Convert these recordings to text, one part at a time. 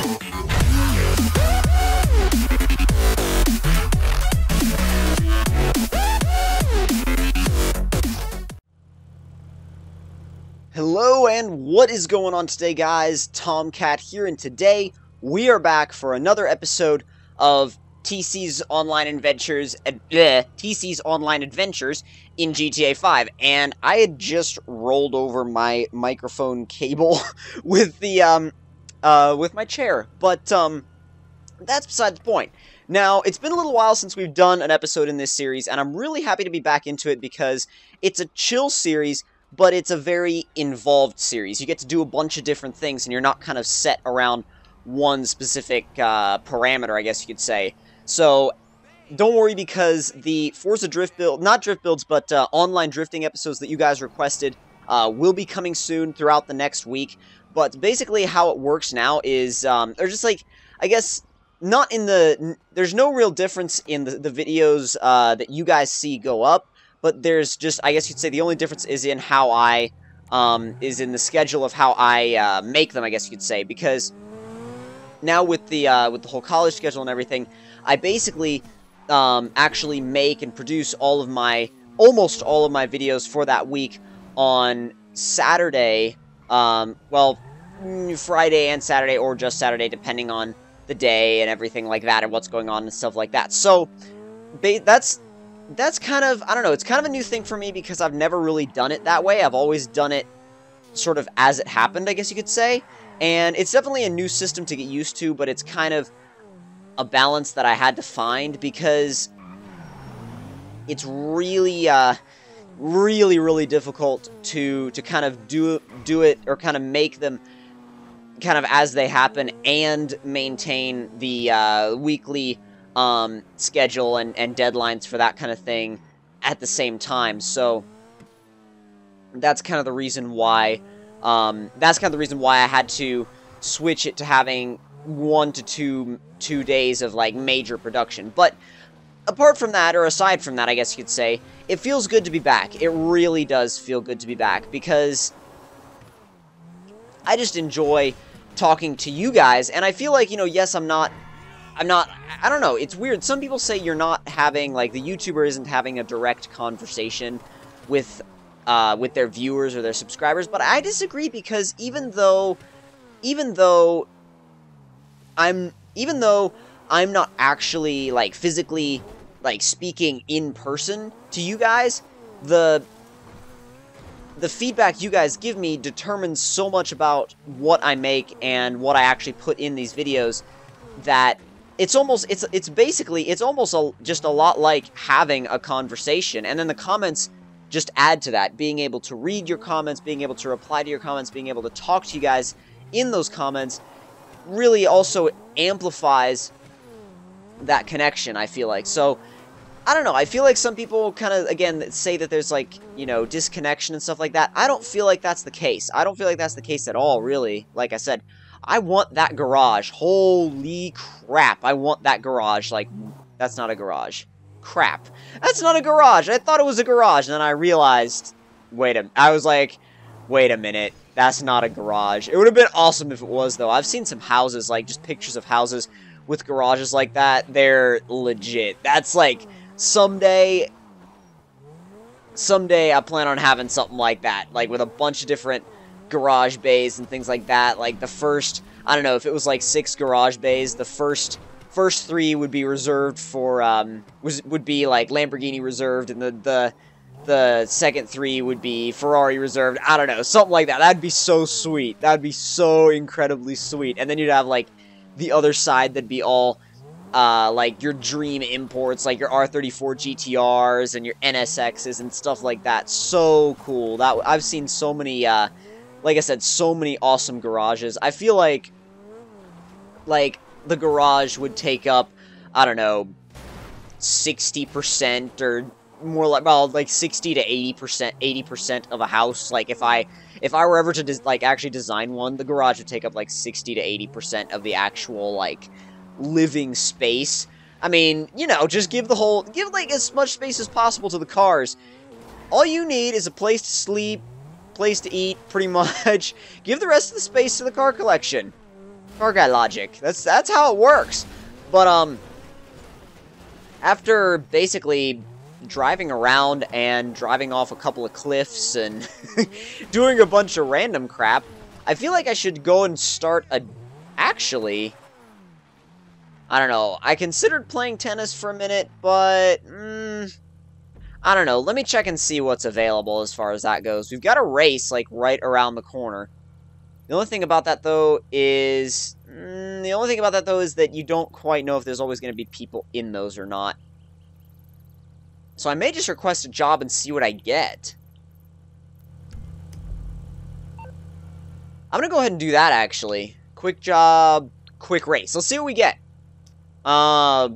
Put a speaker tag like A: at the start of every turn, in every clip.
A: Hello and what is going on today, guys? Tomcat here, and today we are back for another episode of TC's Online Adventures in GTA 5. And I had just rolled over my microphone cable with the with my chair, but that's beside the point. Now, it's been a little while since we've done an episode in this series, and I'm really happy to be back into it because it's a chill series, but it's a very involved series. You get to do a bunch of different things, and you're not kind of set around one specific parameter, I guess you could say. So, don't worry, because the Forza Drift build, not drift builds, but online drifting episodes that you guys requested will be coming soon throughout the next week. But basically how it works now is, they're just like, I guess, not in the, there's no real difference in the videos that you guys see go up. But there's just, I guess you'd say the only difference is in how I, is in the schedule of how I make them, I guess you could say. Because now with the whole college schedule and everything, I basically actually make and produce almost all of my videos for that week on Saturday, well, Friday and Saturday, or just Saturday, depending on the day and everything like that, and what's going on and stuff like that. So, that's kind of, I don't know, it's kind of a new thing for me because I've never really done it that way. I've always done it sort of as it happened, I guess you could say. And it's definitely a new system to get used to, but it's kind of a balance that I had to find because it's really, really difficult to kind of do it, or kind of make them kind of as they happen and maintain the weekly schedule and deadlines for that kind of thing at the same time. So that's kind of the reason why I had to switch it to having 1 to 2 days of like major production. But apart from that, or aside from that, I guess you could say, it feels good to be back. It really does feel good to be back because I just enjoy talking to you guys, and I feel like, you know, yes, I'm not, I don't know, it's weird. Some people say you're not having, like, the YouTuber isn't having a direct conversation with their viewers or their subscribers, but I disagree because even though I'm not actually, like, physically, like, speaking in person to you guys, the feedback you guys give me determines so much about what I make and what I actually put in these videos that it's almost just a lot like having a conversation. And then the comments just add to that. Being able to read your comments, being able to reply to your comments, being able to talk to you guys in those comments really also amplifies that connection, I feel like. So, I don't know, I feel like some people kind of, again, say that there's, like, you know, disconnection and stuff like that. I don't feel like that's the case. I don't feel like that's the case at all, really. Like I said, I want that garage. Holy crap, I want that garage. Like, that's not a garage. Crap. That's not a garage. I thought it was a garage, and then I realized, I was like, wait a minute, that's not a garage. It would have been awesome if it was, though. I've seen some houses, like, just pictures of houses with garages like that. They're legit. That's, like, someday I plan on having something like that, like with a bunch of different garage bays and things like that. Like the first, I don't know, if it was like 6 garage bays, the first 3 would be reserved for would be like Lamborghini reserved, and the second 3 would be Ferrari reserved. I don't know, something like that. That'd be so sweet. That'd be so incredibly sweet. And then you'd have like the other side that'd be all like your dream imports, like your R34 GTRs and your NSXs and stuff like that. So cool. I've seen so many, like I said, so many awesome garages. I feel like the garage would take up, I don't know, 60% or more, like, well, like 60 to 80% of a house. Like if I were ever to like actually design one, the garage would take up like 60 to 80% of the actual like living space. I mean, you know, just give like as much space as possible to the cars. All you need is a place to sleep, place to eat, pretty much. Give the rest of the space to the car collection. Car guy logic. That's how it works. But, after basically driving around and driving off a couple of cliffs and doing a bunch of random crap, I feel like I should go and start a... Actually, I don't know. I considered playing tennis for a minute, but... I don't know. Let me check and see what's available as far as that goes. We've got a race, like, right around the corner. The only thing about that, though, is... that you don't quite know if there's always going to be people in those or not. So I may just request a job and see what I get. I'm going to go ahead and do that, actually. Quick job, quick race. Let's see what we get. I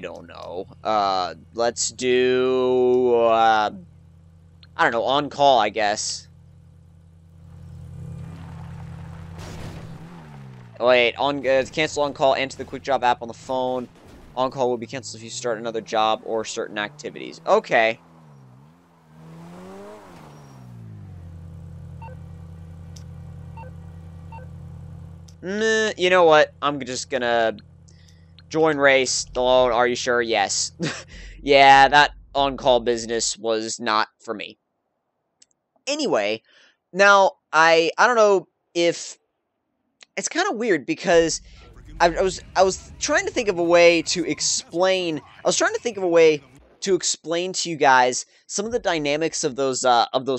A: don't know. Let's do, I don't know, on call, I guess. Wait, cancel on call, enter the quick job app on the phone. On call will be canceled if you start another job or certain activities. Okay. You know what? I'm just gonna join race alone. Are you sure? Yes. Yeah, that on-call business was not for me. Anyway, now, I don't know if... It's kind of weird because I was trying to think of a way to explain... I was trying to think of a way to explain to you guys some of the dynamics of those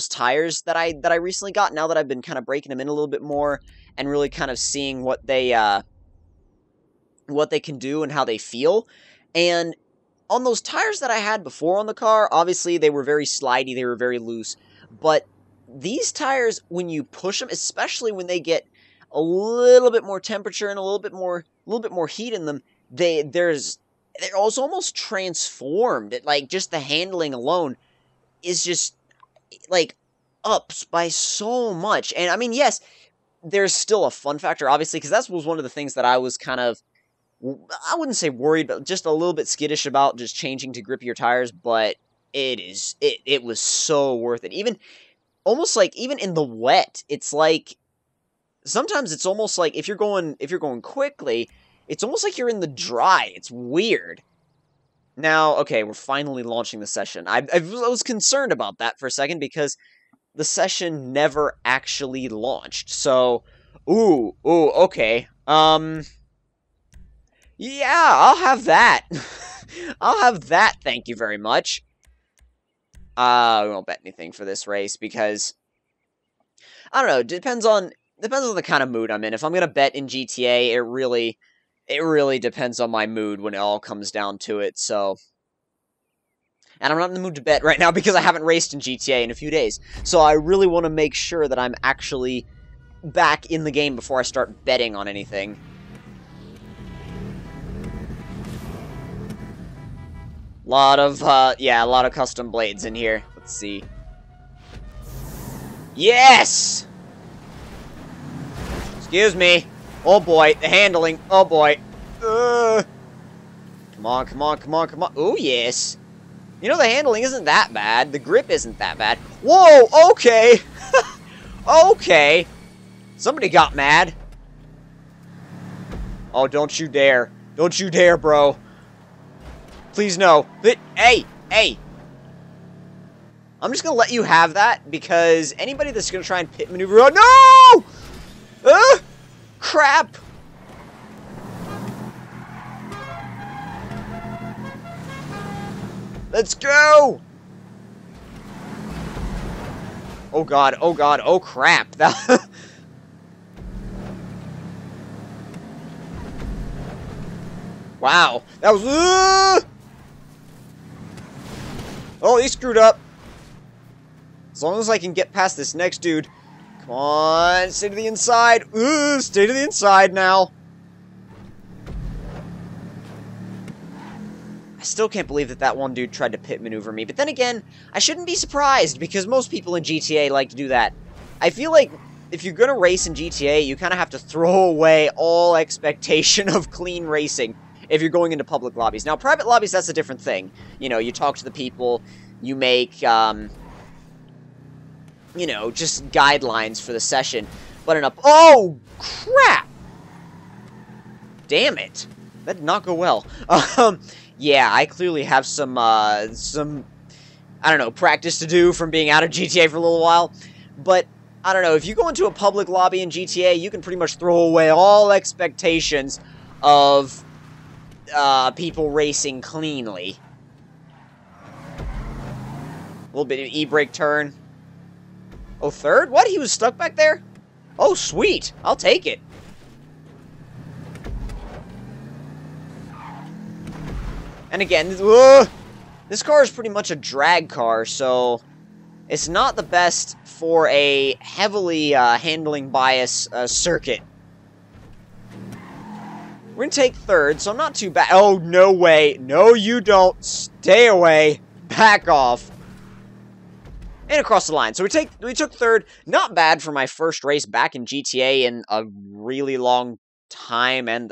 A: tires that I recently got, now that I've been kind of breaking them in a little bit more and really kind of seeing what they can do and how they feel. And on those tires that I had before on the car, obviously they were very slidey, they were very loose, but these tires, when you push them, especially when they get a little bit more temperature and a little bit more heat in them, they're also almost transformed. Like, just the handling alone is just, like, ups by so much. And, I mean, yes, there's still a fun factor, obviously, because that was one of the things that I was kind of, I wouldn't say worried, but just a little bit skittish about just changing to grippier tires, but it was so worth it. Even, almost like, even in the wet, it's like, sometimes it's almost like, if you're going quickly, it's almost like you're in the dry. It's weird. Now, okay, we're finally launching the session. I was concerned about that for a second, because the session never actually launched. So, ooh, okay. Yeah, I'll have that. I'll have that, thank you very much. I won't bet anything for this race, because, I don't know, depends on the kind of mood I'm in. If I'm gonna bet in GTA, it really depends on my mood when it all comes down to it, so... And I'm not in the mood to bet right now because I haven't raced in GTA in a few days. So I really want to make sure that I'm actually back in the game before I start betting on anything. A lot of custom blades in here. Let's see. Yes! Excuse me. Oh boy, the handling. Oh boy. Come on. Oh yes. You know, the handling isn't that bad. The grip isn't that bad. Whoa, okay. Okay. Somebody got mad. Oh, don't you dare. Don't you dare, bro. Please no. Hey. I'm just gonna let you have that, because anybody that's gonna try and pit maneuver... Oh, no! Crap! Let's go! Oh god, oh crap. Wow, that was... Oh, he screwed up. As long as I can get past this next dude. Come on, stay to the inside. Stay to the inside now. I still can't believe that one dude tried to pit maneuver me. But then again, I shouldn't be surprised, because most people in GTA like to do that. I feel like if you're gonna race in GTA, you kind of have to throw away all expectation of clean racing if you're going into public lobbies. Now, private lobbies, that's a different thing. You know, you talk to the people, you make, you know, just guidelines for the session. But enough. Oh, crap! Damn it. That did not go well. Yeah, I clearly have some, I don't know, practice to do from being out of GTA for a little while. But, I don't know, if you go into a public lobby in GTA, you can pretty much throw away all expectations of, people racing cleanly. A little bit of e-brake turn. Oh, third? What? He was stuck back there? Oh, sweet. I'll take it. And again, this car is pretty much a drag car, so it's not the best for a heavily handling bias circuit. We're going to take third, so I'm not too bad. Oh, no way. No, you don't. Stay away. Back off. And across the line. So we took third. Not bad for my first race back in GTA in a really long time. And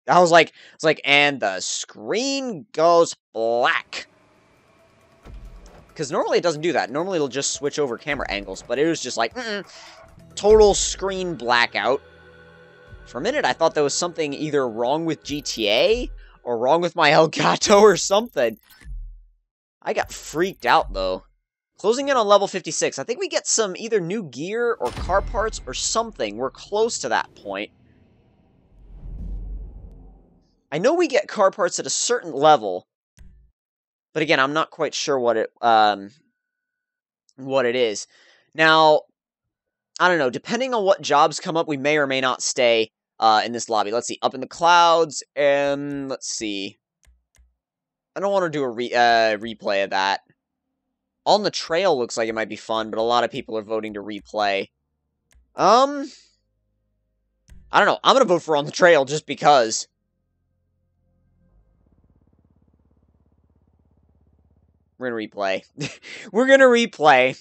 A: and the screen goes black. Because normally it doesn't do that. Normally it'll just switch over camera angles. But it was just like, total screen blackout. For a minute, I thought there was something either wrong with GTA or wrong with my Elgato or something. I got freaked out, though. Closing in on level 56. I think we get some either new gear or car parts or something. We're close to that point. I know we get car parts at a certain level. But again, I'm not quite sure what it is. Now, I don't know. Depending on what jobs come up, we may or may not stay in this lobby. Let's see. Up in the clouds, and let's see. I don't want to do a replay of that. On the Trail looks like it might be fun, but a lot of people are voting to replay. I don't know. I'm going to vote for On the Trail just because. We're going to replay. We're going to replay.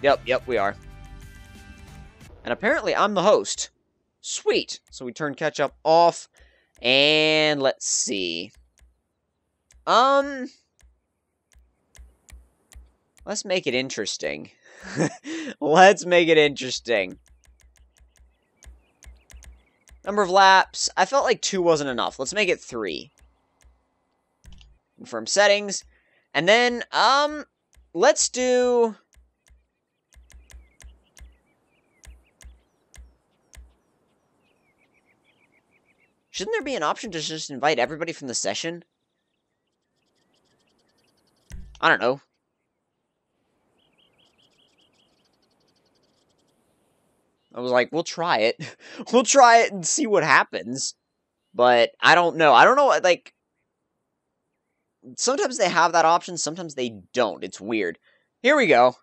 A: Yep, we are. And apparently I'm the host. Sweet. So we turn catch-up off. And let's see. Let's make it interesting. Let's make it interesting. Number of laps. I felt like 2 wasn't enough. Let's make it 3. Confirm settings. And then, let's do... Shouldn't there be an option to just invite everybody from the session? I don't know. I was like, we'll try it. We'll try it and see what happens. But I don't know. I don't know, like... Sometimes they have that option, sometimes they don't. It's weird. Here we go.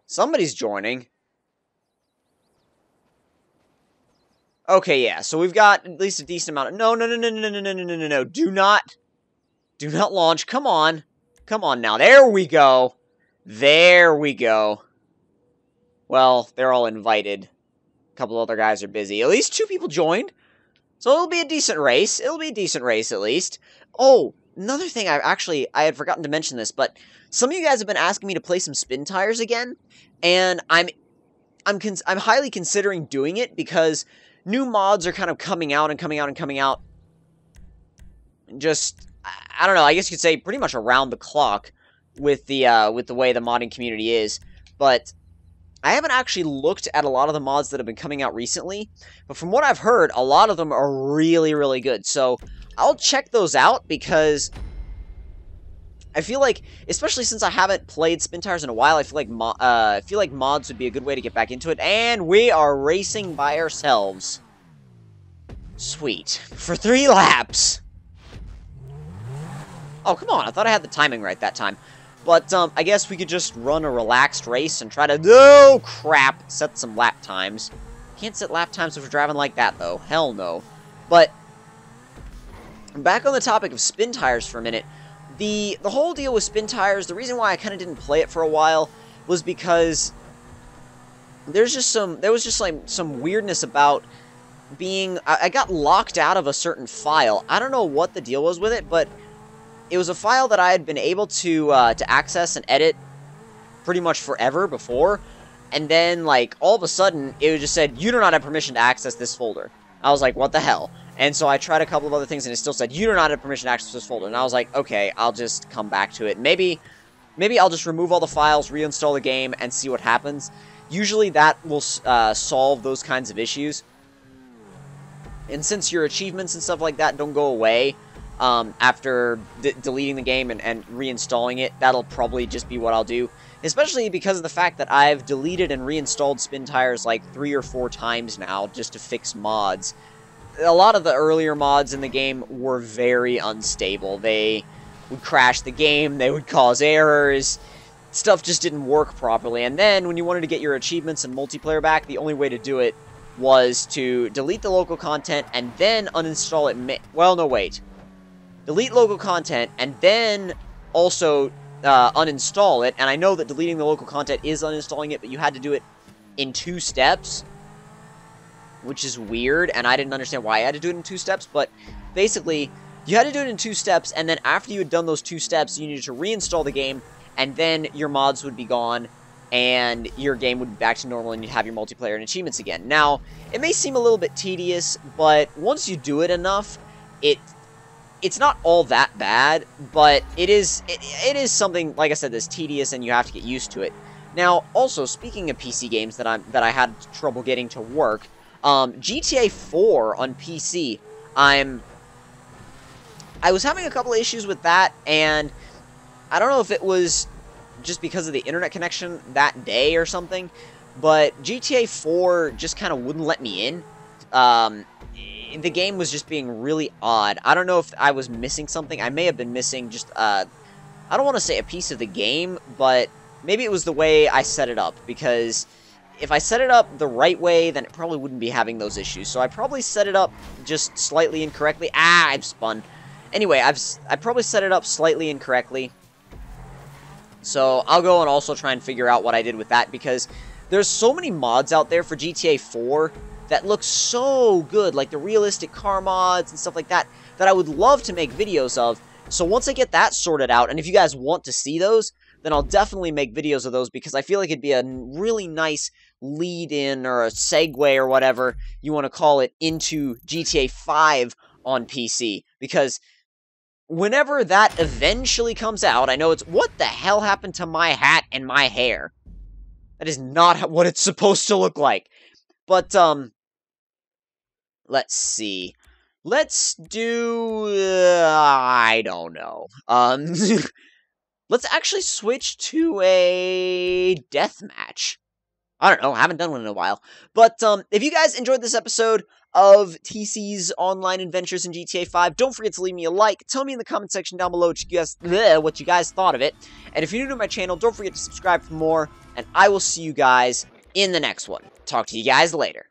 A: Somebody's joining. Okay, yeah, so we've got at least a decent amount of... No. Do not launch. Come on. Come on now. There we go. There we go. Well, they're all invited. A couple other guys are busy. At least 2 people joined. So it'll be a decent race. It'll be a decent race, at least. Oh, another thing, I had forgotten to mention this, but some of you guys have been asking me to play some spin tires again, and I'm highly considering doing it because new mods are kind of coming out. Just, I don't know, I guess you could say pretty much around the clock with the way the modding community is, but I haven't actually looked at a lot of the mods that have been coming out recently, but from what I've heard, a lot of them are really, really good. So I'll check those out because I feel like, especially since I haven't played spin tires in a while, I feel like mods would be a good way to get back into it. And we are racing by ourselves. Sweet. For 3 laps. Oh, come on. I thought I had the timing right that time. But, I guess we could just run a relaxed race and try to... Oh, crap! Set some lap times. Can't set lap times if we're driving like that, though. Hell no. But, back on the topic of spin tires for a minute, the whole deal with spin tires, the reason why I kind of didn't play it for a while was because there was just some weirdness about being... I got locked out of a certain file. I don't know what the deal was with it, but it was a file that I had been able to access and edit pretty much forever before, and then, like, all of a sudden, it just said, you do not have permission to access this folder. I was like, what the hell? And so I tried a couple of other things, and it still said, you do not have permission to access this folder. And I was like, okay, I'll just come back to it. Maybe I'll just remove all the files, reinstall the game, and see what happens. Usually that will solve those kinds of issues. And since your achievements and stuff like that don't go away after deleting the game and reinstalling it, that'll probably just be what I'll do. Especially because of the fact that I've deleted and reinstalled Spin Tires like 3 or 4 times now just to fix mods. A lot of the earlier mods in the game were very unstable. They would crash the game, they would cause errors, stuff just didn't work properly. And then when you wanted to get your achievements and multiplayer back, the only way to do it was to delete the local content and then uninstall it. Well, no, wait. Delete local content and then also uninstall it. And I know that deleting the local content is uninstalling it, but you had to do it in 2 steps, which is weird, and I didn't understand why I had to do it in 2 steps, but basically, you had to do it in 2 steps, and then after you had done those 2 steps, you needed to reinstall the game, and then your mods would be gone, and your game would be back to normal, and you'd have your multiplayer and achievements again. Now, it may seem a little bit tedious, but once you do it enough, it's not all that bad, but it is something, like I said, that's tedious, and you have to get used to it. Now, also, speaking of PC games that I had trouble getting to work, GTA 4 on PC, I was having a couple of issues with that, and I don't know if it was just because of the internet connection that day or something, but GTA 4 just kind of wouldn't let me in. The game was just being really odd. I don't know if I was missing something. I may have been missing just, I don't want to say a piece of the game, but maybe it was the way I set it up, because if I set it up the right way, then it probably wouldn't be having those issues. So I probably set it up just slightly incorrectly. I've spun. Anyway, I probably set it up slightly incorrectly. So I'll go and also try and figure out what I did with that, because there's so many mods out there for GTA 4 that look so good, like the realistic car mods and stuff like that, that I would love to make videos of. So once I get that sorted out, and if you guys want to see those, then I'll definitely make videos of those, because I feel like it'd be a really nice lead-in or a segue or whatever you want to call it into GTA 5 on PC, because whenever that eventually comes out, I know it's, what the hell happened to my hat and my hair? That is not what it's supposed to look like. But, let's see. Let's do, I don't know. Let's actually switch to a deathmatch. I don't know, I haven't done one in a while. But, if you guys enjoyed this episode of TC's online adventures in GTA 5, don't forget to leave me a like. Tell me in the comment section down below what you guys thought of it. And if you're new to my channel, don't forget to subscribe for more. And I will see you guys in the next one. Talk to you guys later.